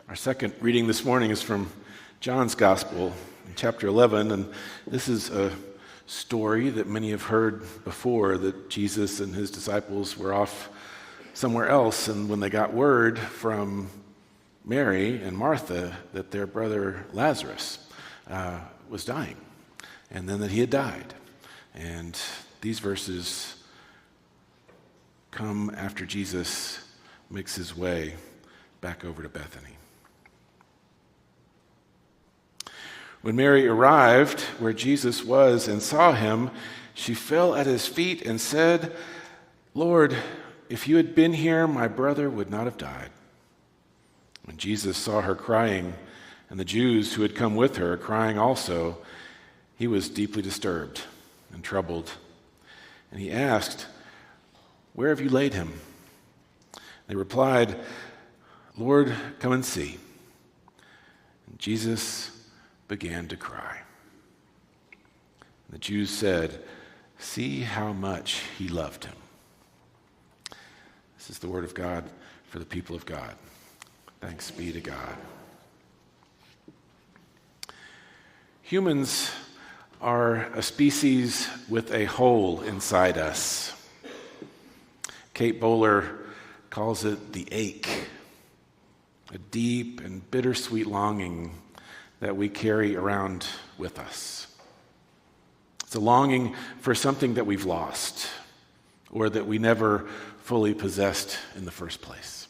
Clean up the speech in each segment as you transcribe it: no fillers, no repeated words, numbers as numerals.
Our second reading this morning is from John's Gospel, in chapter 11, and this is a story that many have heard before, that Jesus and his disciples were off somewhere else, and when they got word from Mary and Martha that their brother Lazarus was dying, and then that he had died. And these verses come after Jesus makes his way back over to Bethany. When Mary arrived where Jesus was and saw him, she fell at his feet and said, "Lord, if you had been here, my brother would not have died." When Jesus saw her crying, and the Jews who had come with her crying also, he was deeply disturbed and troubled. And he asked, "Where have you laid him?" They replied, "Lord, come and see." And Jesus began to cry. The Jews said, "See how much he loved him." This is the word of God for the people of God. Thanks be to God. Humans are a species with a hole inside us. Kate Bowler calls it the ache, a deep and bittersweet longing that we carry around with us. It's a longing for something that we've lost or that we never fully possessed in the first place.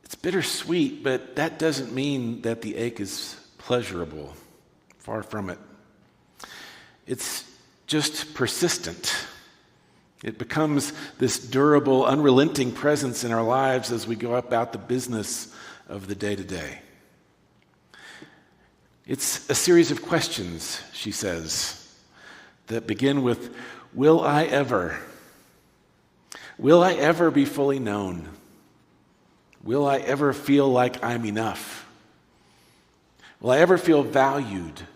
It's bittersweet, but that doesn't mean that the ache is pleasurable. Far from it. It's just persistent. It becomes this durable, unrelenting presence in our lives as we go about the business of the day-to-day. It's a series of questions, she says, that begin with, will I ever? Will I ever be fully known? Will I ever feel like I'm enough? Will I ever feel valued,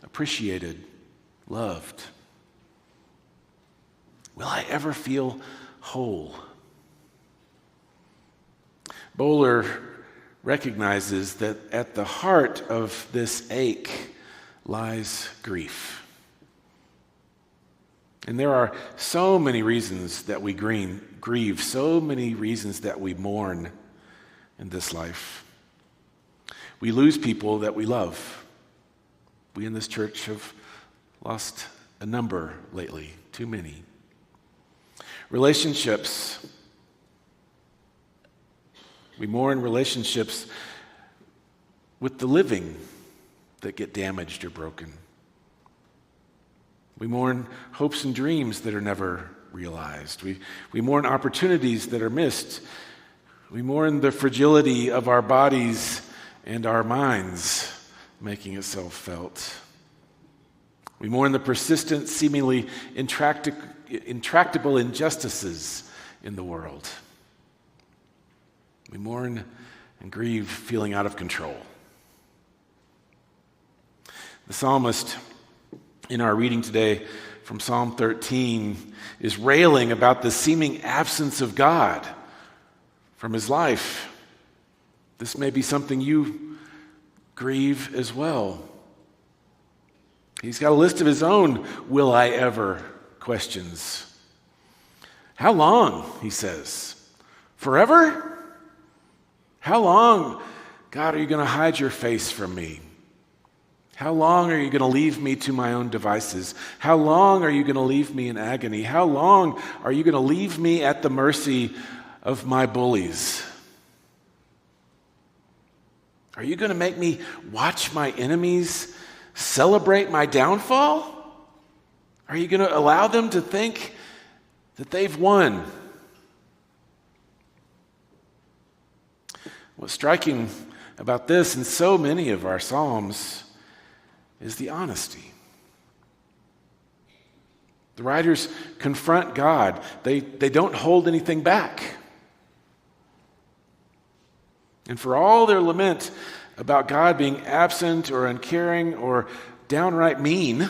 appreciated, loved? Will I ever feel whole? Bowler recognizes that at the heart of this ache lies grief. And there are so many reasons that we grieve, so many reasons that we mourn in this life. We lose people that we love. We in this church have lost a number lately, too many. Relationships. We mourn relationships with the living that get damaged or broken. We mourn hopes and dreams that are never realized. We mourn opportunities that are missed. We mourn the fragility of our bodies and our minds making itself felt. We mourn the persistent, seemingly intractable injustices in the world. We mourn and grieve feeling out of control. The psalmist in our reading today from Psalm 13 is railing about the seeming absence of God from his life. This may be something you grieve as well. He's got a list of his own will I ever questions. How long, he says? Forever? How long, God, are you going to hide your face from me? How long are you going to leave me to my own devices? How long are you going to leave me in agony? How long are you going to leave me at the mercy of my bullies? Are you going to make me watch my enemies celebrate my downfall? Are you going to allow them to think that they've won? What's striking about this and so many of our Psalms is the honesty. The writers confront God. They don't hold anything back. And for all their lament about God being absent or uncaring or downright mean,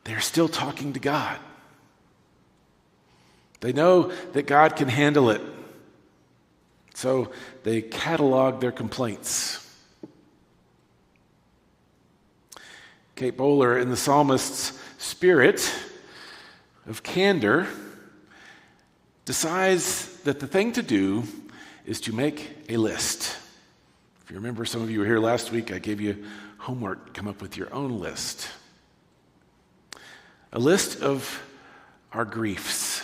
they're still talking to God. They know that God can handle it. So they catalog their complaints. Kate Bowler, in the psalmist's spirit of candor, decides that the thing to do is to make a list. If you remember, some of you were here last week, I gave you homework, come up with your own list. A list of our griefs.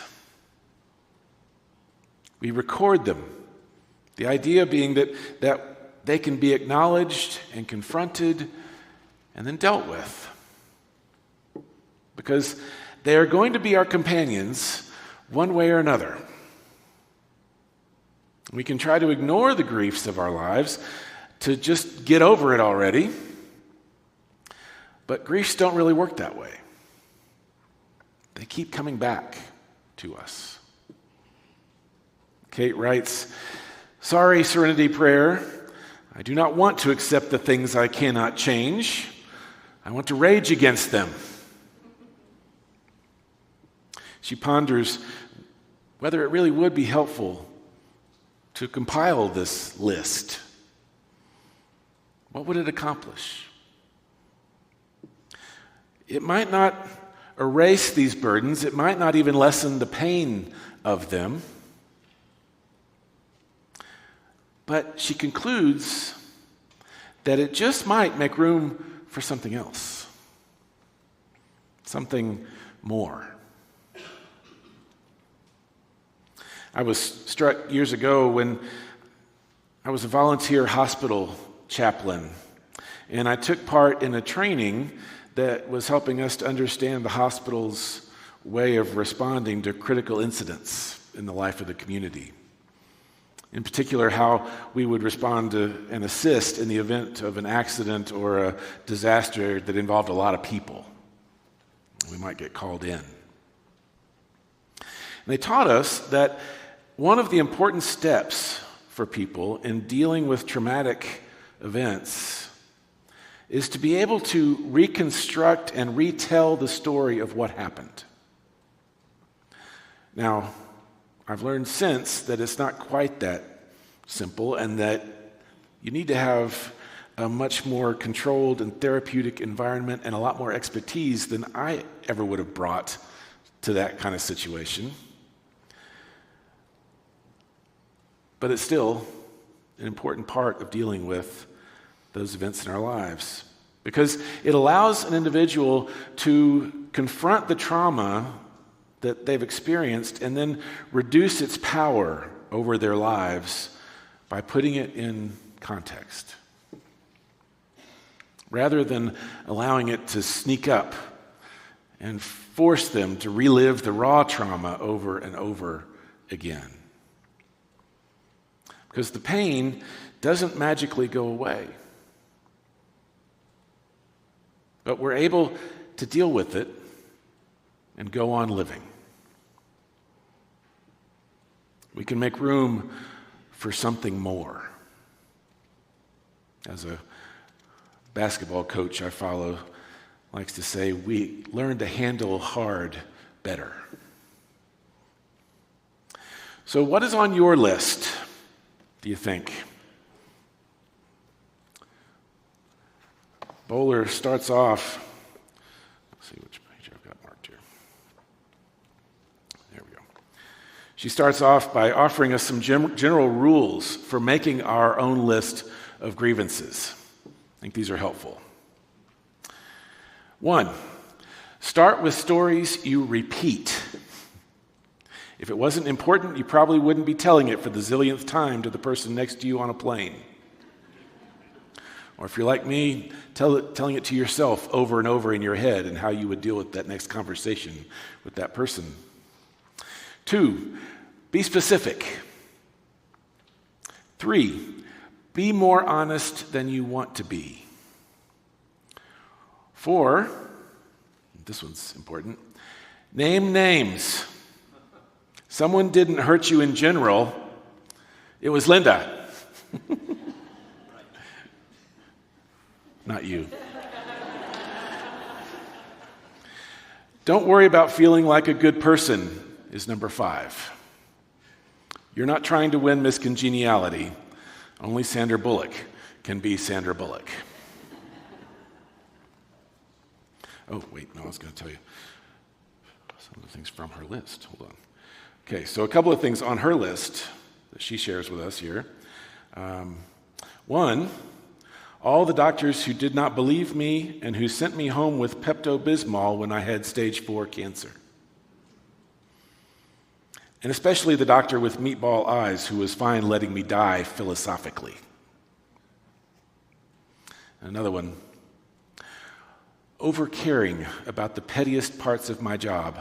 We record them. The idea being that they can be acknowledged and confronted and then dealt with. Because they are going to be our companions one way or another. We can try to ignore the griefs of our lives to just get over it already. But griefs don't really work that way. They keep coming back to us. Kate writes, "Sorry, Serenity Prayer. I do not want to accept the things I cannot change. I want to rage against them." She ponders whether it really would be helpful to compile this list. What would it accomplish? It might not erase these burdens. It might not even lessen the pain of them. But she concludes that it just might make room for something else, something more. I was struck years ago when I was a volunteer hospital chaplain, and I took part in a training that was helping us to understand the hospital's way of responding to critical incidents in the life of the community. In particular, how we would respond to and assist in the event of an accident or a disaster that involved a lot of people. We might get called in. And they taught us that one of the important steps for people in dealing with traumatic events is to be able to reconstruct and retell the story of what happened. Now, I've learned since that it's not quite that simple, and that you need to have a much more controlled and therapeutic environment and a lot more expertise than I ever would have brought to that kind of situation. But it's still an important part of dealing with those events in our lives, because it allows an individual to confront the trauma that they've experienced and then reduce its power over their lives by putting it in context, rather than allowing it to sneak up and force them to relive the raw trauma over and over again. Because the pain doesn't magically go away, but we're able to deal with it and go on living. We can make room for something more. As a basketball coach I follow likes to say, we learn to handle hard better. So what is on your list, do you think? Bowler starts off, let's see which page I've got marked here. There we go. She starts off by offering us some general rules for making our own list of grievances. I think these are helpful. 1, start with stories you repeat. If it wasn't important, you probably wouldn't be telling it for the zillionth time to the person next to you on a plane. Or if you're like me, telling it to yourself over and over in your head and how you would deal with that next conversation with that person. 2, be specific. 3, be more honest than you want to be. 4, this one's important, name names. Someone didn't hurt you in general. It was Linda. Not you. Don't worry about feeling like a good person. is number 5. You're not trying to win Miss Congeniality. Only Sandra Bullock can be Sandra Bullock. Oh, wait, no, I was going to tell you some of the things from her list. Hold on. Okay, so a couple of things on her list that she shares with us here. One, all the doctors who did not believe me and who sent me home with Pepto-Bismol when I had stage 4 cancer. And especially the doctor with meatball eyes who was fine letting me die philosophically. Another one, over-caring about the pettiest parts of my job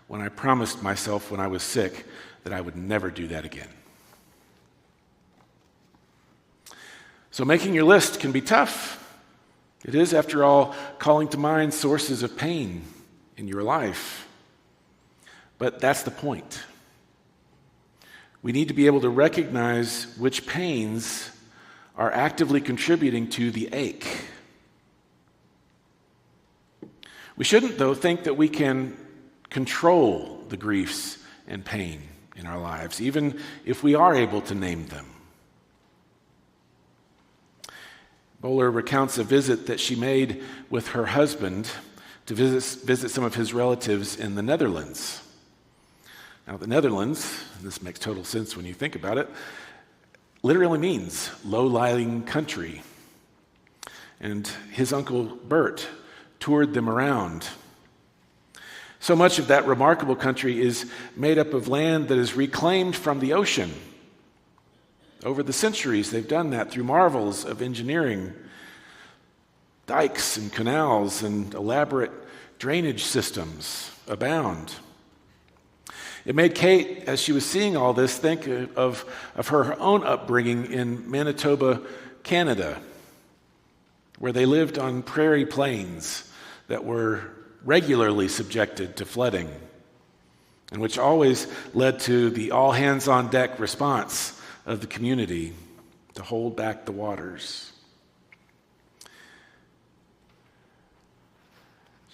when I promised myself when I was sick that I would never do that again. So making your list can be tough. It is, after all, calling to mind sources of pain in your life. But that's the point. We need to be able to recognize which pains are actively contributing to the ache. We shouldn't, though, think that we can control the griefs and pain in our lives, even if we are able to name them. Bowler recounts a visit that she made with her husband to visit some of his relatives in the Netherlands. Now, the Netherlands, and this makes total sense when you think about it, literally means low-lying country. And his uncle Bert toured them around. So much of that remarkable country is made up of land that is reclaimed from the ocean. Over the centuries, they've done that through marvels of engineering, dikes and canals and elaborate drainage systems abound. It made Kate, as she was seeing all this, think of her own upbringing in Manitoba, Canada, where they lived on prairie plains that were regularly subjected to flooding, and which always led to the all-hands-on-deck response of the community to hold back the waters.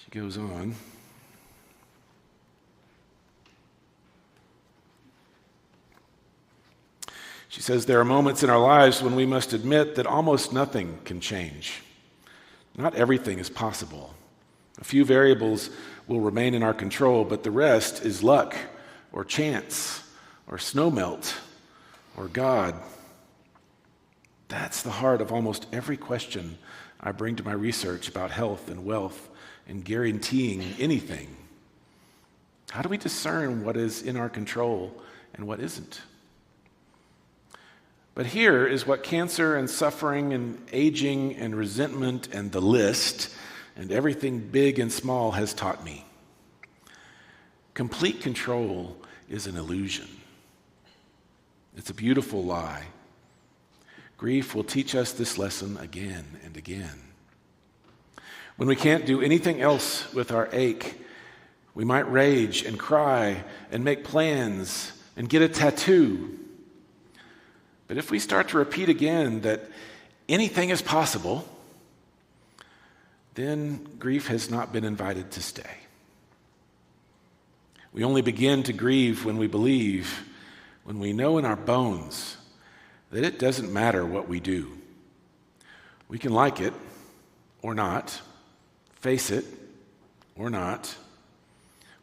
She goes on. She says, there are moments in our lives when we must admit that almost nothing can change. Not everything is possible. A few variables will remain in our control, but the rest is luck or chance or snowmelt or God. That's the heart of almost every question I bring to my research about health and wealth and guaranteeing anything. How do we discern what is in our control and what isn't? But here is what cancer and suffering and aging and resentment and the list and everything big and small has taught me. Complete control is an illusion. It's a beautiful lie. Grief will teach us this lesson again and again. When we can't do anything else with our ache, we might rage and cry and make plans and get a tattoo. But if we start to repeat again that anything is possible, then grief has not been invited to stay. We only begin to grieve when we believe, when we know in our bones that it doesn't matter what we do. We can like it or not, face it or not.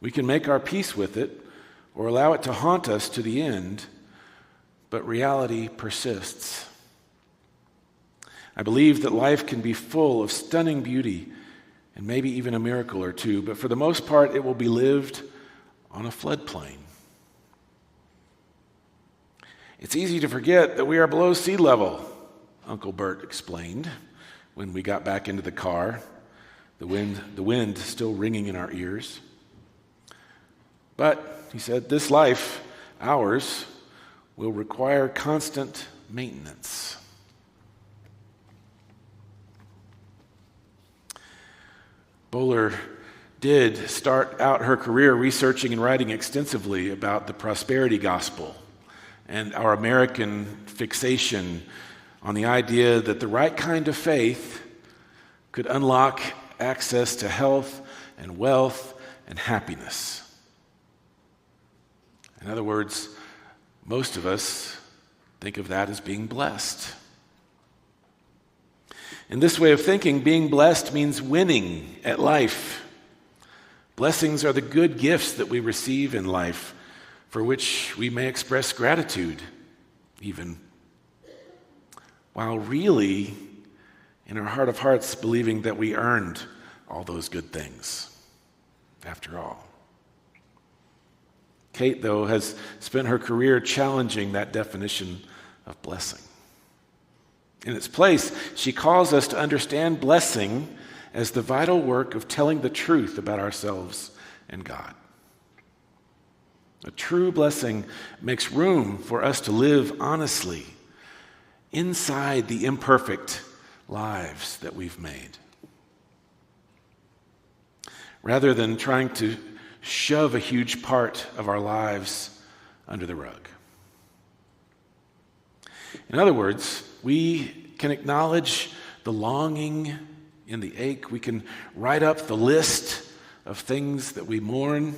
We can make our peace with it or allow it to haunt us to the end, but reality persists. I believe that life can be full of stunning beauty and maybe even a miracle or two, but for the most part, it will be lived on a floodplain. It's easy to forget that we are below sea level, Uncle Bert explained when we got back into the car, the wind still ringing in our ears. But, he said, this life, ours, will require constant maintenance. Bowler did start out her career researching and writing extensively about the prosperity gospel and our American fixation on the idea that the right kind of faith could unlock access to health and wealth and happiness. In other words, most of us think of that as being blessed. In this way of thinking, being blessed means winning at life. Blessings are the good gifts that we receive in life, for which we may express gratitude, even, while really, in our heart of hearts, believing that we earned all those good things, after all. Kate, though, has spent her career challenging that definition of blessing. In its place, she calls us to understand blessing as the vital work of telling the truth about ourselves and God. A true blessing makes room for us to live honestly inside the imperfect lives that we've made, rather than trying to shove a huge part of our lives under the rug. In other words, we can acknowledge the longing and the ache. We can write up the list of things that we mourn.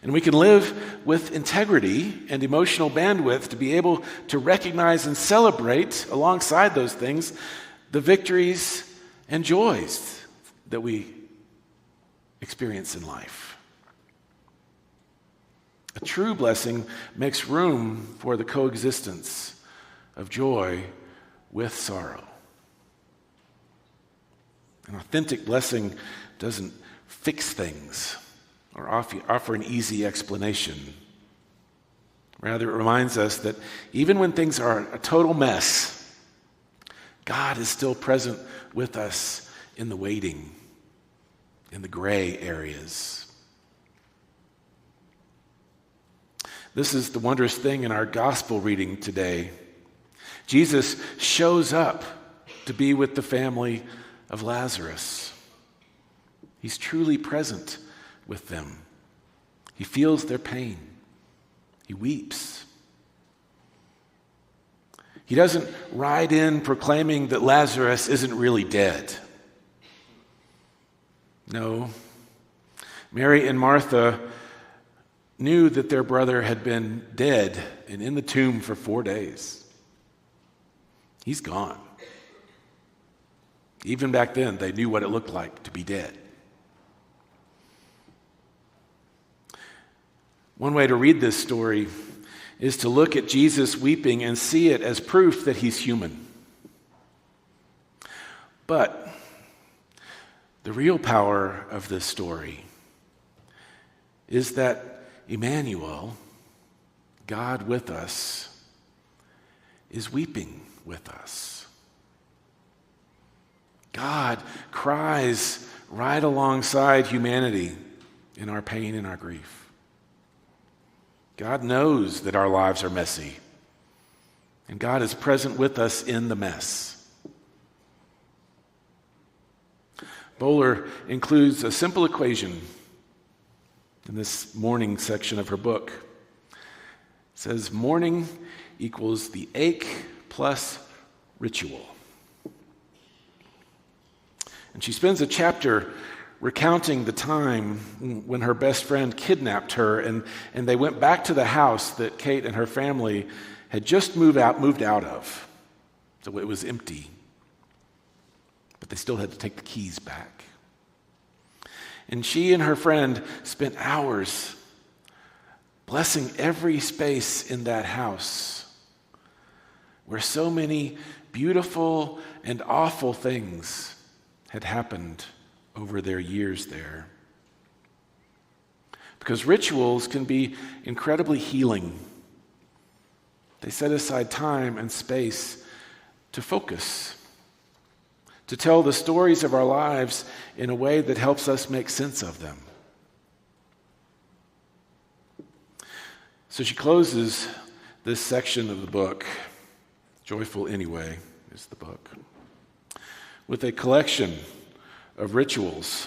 And we can live with integrity and emotional bandwidth to be able to recognize and celebrate alongside those things the victories and joys that we experience in life. A true blessing makes room for the coexistence of joy with sorrow. An authentic blessing doesn't fix things or offer an easy explanation. Rather, it reminds us that even when things are a total mess, God is still present with us in the waiting, in the gray areas. This is the wondrous thing in our gospel reading today. Jesus shows up to be with the family of Lazarus. He's truly present with them. He feels their pain. He weeps. He doesn't ride in proclaiming that Lazarus isn't really dead. No. Mary and Martha knew that their brother had been dead and in the tomb for 4 days. He's gone. Even back then, they knew what it looked like to be dead. One way to read this story is to look at Jesus weeping and see it as proof that he's human. But the real power of this story is that Emmanuel, God with us, is weeping with us. God cries right alongside humanity in our pain and our grief. God knows that our lives are messy, and God is present with us in the mess. Bowler includes a simple equation in this mourning section of her book. It says, mourning equals the ache plus ritual. And she spends a chapter recounting the time when her best friend kidnapped her, and they went back to the house that Kate and her family had just moved out of. So it was empty. But they still had to take the keys back. And she and her friend spent hours blessing every space in that house where so many beautiful and awful things had happened over their years there. Because rituals can be incredibly healing. They set aside time and space to focus, to tell the stories of our lives in a way that helps us make sense of them. So she closes this section of the book, Joyful Anyway is the book, with a collection of rituals.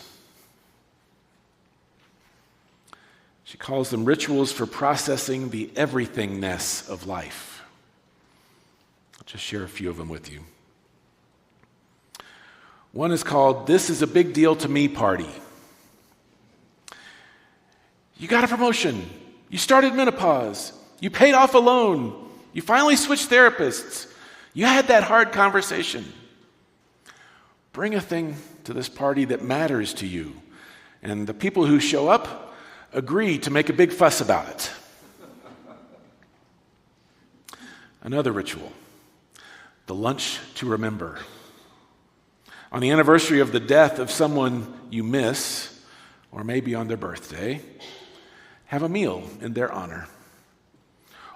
She calls them rituals for processing the everythingness of life. I'll just share a few of them with you. One is called This Is a Big Deal to Me Party. You got a promotion. You started menopause. You paid off a loan. You finally switched therapists. You had that hard conversation. Bring a thing to this party that matters to you. And the people who show up agree to make a big fuss about it. Another ritual, the lunch to remember. On the anniversary of the death of someone you miss, or maybe on their birthday, have a meal in their honor.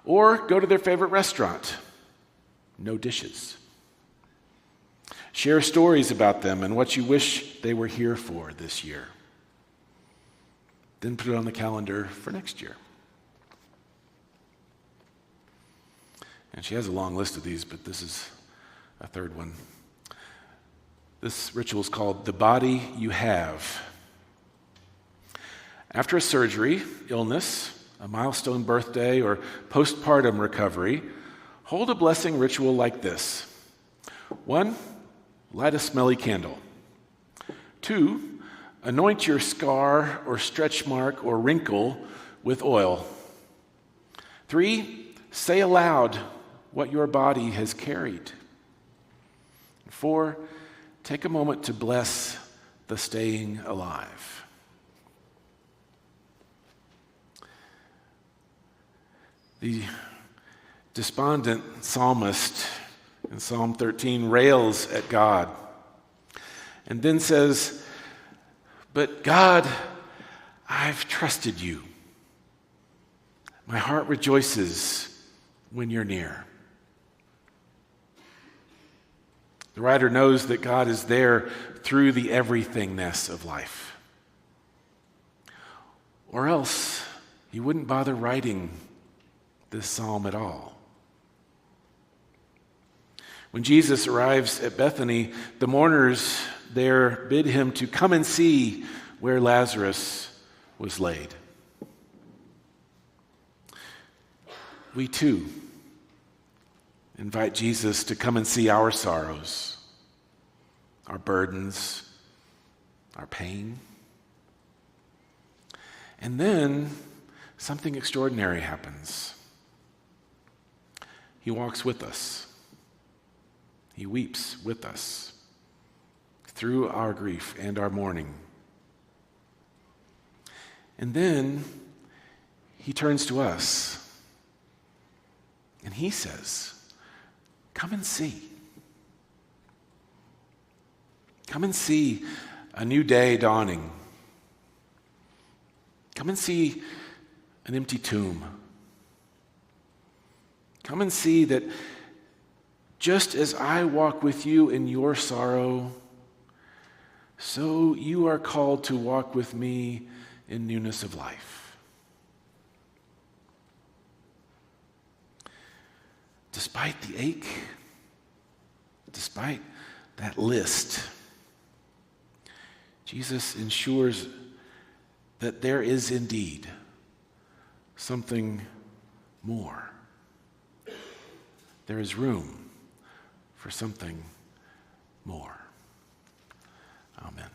Or go to their favorite restaurant. No dishes. Share stories about them and what you wish they were here for this year. Then put it on the calendar for next year. And she has a long list of these, but this is a third one. This ritual is called The Body You Have. After a surgery, illness, a milestone birthday, or postpartum recovery, hold a blessing ritual like this. 1, light a smelly candle. 2, anoint your scar or stretch mark or wrinkle with oil. 3, say aloud what your body has carried. 4, take a moment to bless the staying alive. The despondent psalmist in Psalm 13 rails at God and then says, "But God, I've trusted you. My heart rejoices when you're near." The writer knows that God is there through the everythingness of life. Or else he wouldn't bother writing this psalm at all. When Jesus arrives at Bethany, the mourners there bid him to come and see where Lazarus was laid. We too invite Jesus to come and see our sorrows, our burdens, our pain. And then something extraordinary happens. He walks with us. He weeps with us through our grief and our mourning. And then he turns to us and he says, "Come and see. Come and see a new day dawning. Come and see an empty tomb. Come and see that just as I walk with you in your sorrow, so you are called to walk with me in newness of life." Despite the ache, despite that list, Jesus ensures that there is indeed something more. There is room for something more. Amen.